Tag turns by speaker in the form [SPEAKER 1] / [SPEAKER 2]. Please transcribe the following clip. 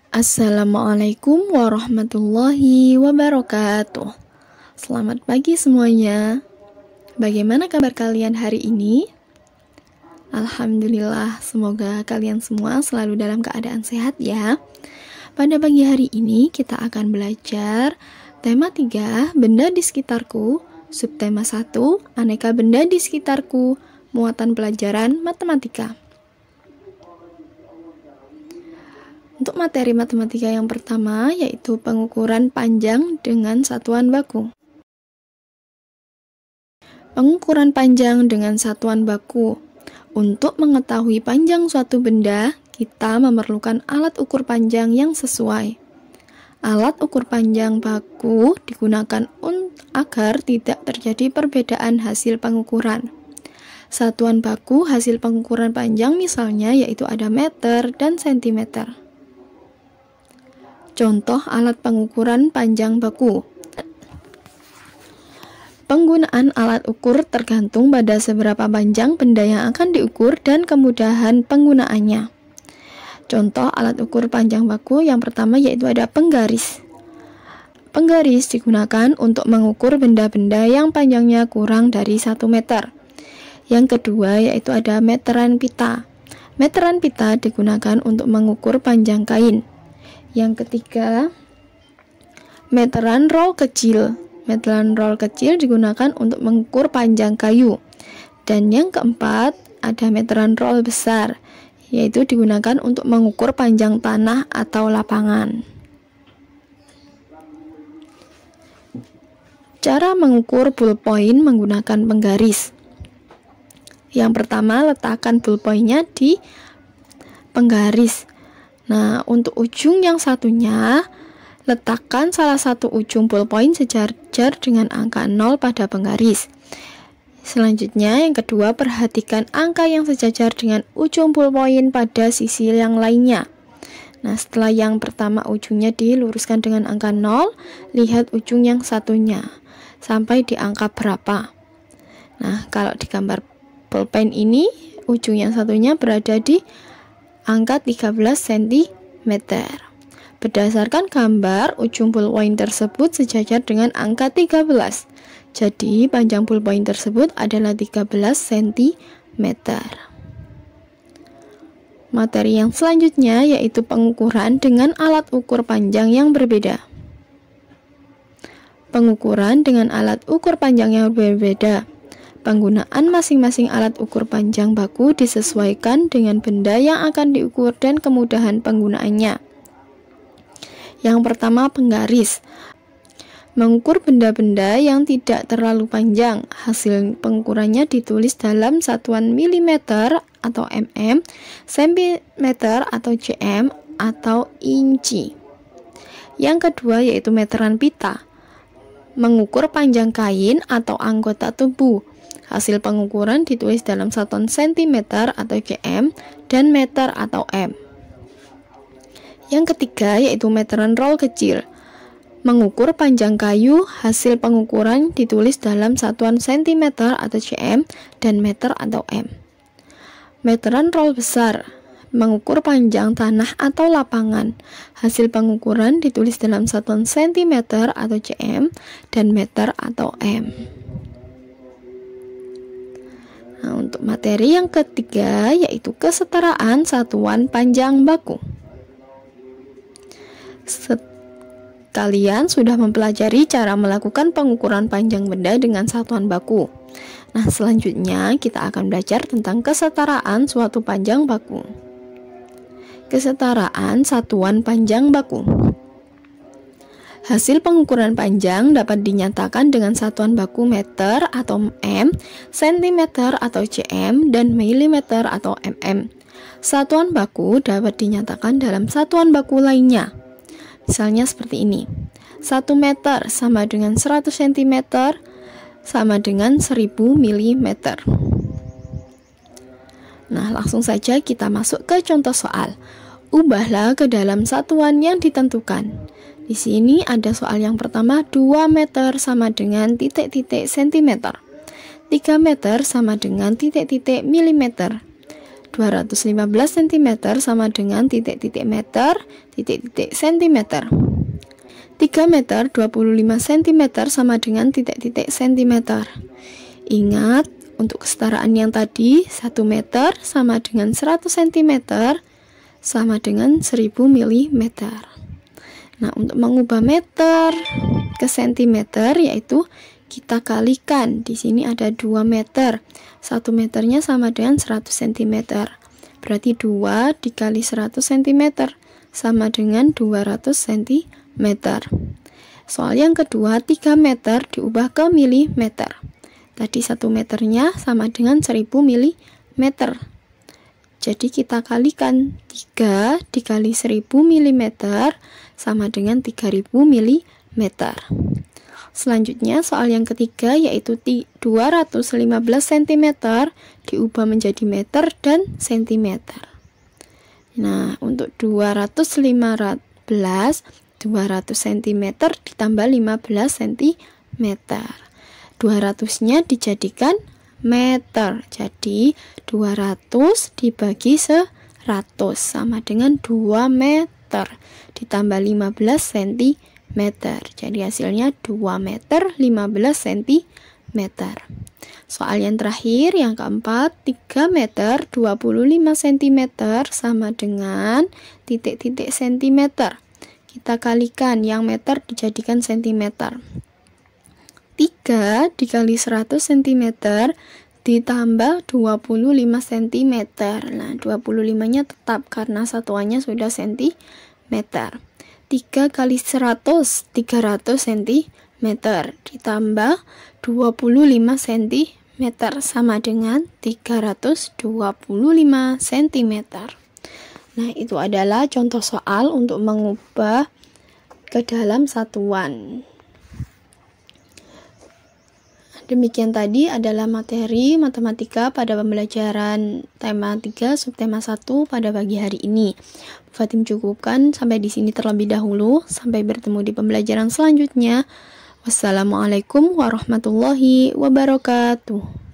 [SPEAKER 1] Assalamualaikum warahmatullahi wabarakatuh. Selamat pagi semuanya. Bagaimana kabar kalian hari ini? Alhamdulillah, semoga kalian semua selalu dalam keadaan sehat ya. Pada pagi hari ini kita akan belajar tema 3, benda di sekitarku, subtema 1, aneka benda di sekitarku, muatan pelajaran matematika. Untuk materi matematika yang pertama yaitu pengukuran panjang dengan satuan baku. Pengukuran panjang dengan satuan baku. Untuk mengetahui panjang suatu benda, kita memerlukan alat ukur panjang yang sesuai. Alat ukur panjang baku digunakan agar tidak terjadi perbedaan hasil pengukuran. Satuan baku hasil pengukuran panjang misalnya yaitu ada meter dan sentimeter. Contoh alat pengukuran panjang baku. Penggunaan alat ukur tergantung pada seberapa panjang benda yang akan diukur dan kemudahan penggunaannya. Contoh alat ukur panjang baku yang pertama yaitu ada penggaris. Penggaris digunakan untuk mengukur benda-benda yang panjangnya kurang dari 1 meter. Yang kedua yaitu ada meteran pita. Meteran pita digunakan untuk mengukur panjang kain. Yang ketiga, meteran roll kecil. Meteran roll kecil digunakan untuk mengukur panjang kayu. Dan yang keempat, ada meteran roll besar, yaitu digunakan untuk mengukur panjang tanah atau lapangan. Cara mengukur ballpoint menggunakan penggaris. Yang pertama, letakkan ballpointnya di penggaris. Nah, untuk ujung yang satunya, letakkan salah satu ujung ballpoint sejajar dengan angka 0 pada penggaris. Selanjutnya, yang kedua, perhatikan angka yang sejajar dengan ujung ballpoint pada sisi yang lainnya. Nah, setelah yang pertama ujungnya diluruskan dengan angka 0, lihat ujung yang satunya, sampai di angka berapa. Nah, kalau di gambar ballpoint ini, ujung yang satunya berada di angka 13 cm. Berdasarkan gambar, ujung ballpoint tersebut sejajar dengan angka 13. Jadi, panjang ballpoint tersebut adalah 13 cm. Materi yang selanjutnya yaitu pengukuran dengan alat ukur panjang yang berbeda. Pengukuran dengan alat ukur panjang yang berbeda. Penggunaan masing-masing alat ukur panjang baku disesuaikan dengan benda yang akan diukur dan kemudahan penggunaannya. Yang pertama, penggaris. Mengukur benda-benda yang tidak terlalu panjang. Hasil pengukurannya ditulis dalam satuan milimeter atau mm, sentimeter atau cm, atau inci. Yang kedua yaitu meteran pita. Mengukur panjang kain atau anggota tubuh. Hasil pengukuran ditulis dalam satuan sentimeter atau cm dan meter atau m. Yang ketiga yaitu meteran roll kecil. Mengukur panjang kayu, hasil pengukuran ditulis dalam satuan sentimeter atau cm dan meter atau m. Meteran roll besar. Mengukur panjang tanah atau lapangan. Hasil pengukuran ditulis dalam satuan sentimeter atau cm dan meter atau m. Nah, untuk materi yang ketiga yaitu kesetaraan satuan panjang baku. Kalian sudah mempelajari cara melakukan pengukuran panjang benda dengan satuan baku. Nah, selanjutnya kita akan belajar tentang kesetaraan suatu panjang baku. Kesetaraan satuan panjang baku. Hasil pengukuran panjang dapat dinyatakan dengan satuan baku meter atau m, sentimeter atau cm, dan milimeter atau mm. Satuan baku dapat dinyatakan dalam satuan baku lainnya. Misalnya seperti ini. 1 meter sama dengan 100 cm sama dengan 1000 mm. Nah, langsung saja kita masuk ke contoh soal. Ubahlah ke dalam satuan yang ditentukan. Di sini ada soal yang pertama, 2 meter sama dengan titik-titik sentimeter. 3 meter sama dengan titik-titik milimeter. 2 215 cm sama dengan titik-titik meter, titik-titik sentimeter. 3 meter 25 cm sama dengan titik-titik sentimeter. Ingat, untuk kesetaraan yang tadi, 1 meter sama dengan 100 cm sama dengan 1000 mm. Nah, untuk mengubah meter ke sentimeter yaitu kita kalikan. Di sini ada 2 meter. 1 meternya sama dengan 100 cm. Berarti 2 dikali 100 cm sama dengan 200 cm. Soal yang kedua, 3 meter diubah ke milimeter. Tadi 1 meternya sama dengan 1000 mm. Jadi kita kalikan 3 dikali 1000 mm sama dengan 3000 mm. Selanjutnya soal yang ketiga yaitu 215 cm diubah menjadi meter dan sentimeter. Nah, untuk 200 cm ditambah 15 cm. 200-nya dijadikan meter. Jadi 200 dibagi 100 sama dengan 2 meter ditambah 15 cm. Jadi hasilnya 2 meter 15 cm. Soal yang terakhir yang keempat, 3 meter 25 cm sama dengan titik-titik sentimeter. Kita kalikan, yang meter dijadikan sentimeter. 3 dikali 100 cm ditambah 25 cm. Nah, 25-nya tetap karena satuannya sudah cm. 3 kali 100, 300 cm ditambah 25 cm sama dengan 325 cm. Nah, itu adalah contoh soal untuk mengubah ke dalam satuan. Demikian tadi adalah materi matematika pada pembelajaran tema 3 subtema 1 pada pagi hari ini. Fatim cukupkan sampai di sini terlebih dahulu. Sampai bertemu di pembelajaran selanjutnya. Wassalamualaikum warahmatullahi wabarakatuh.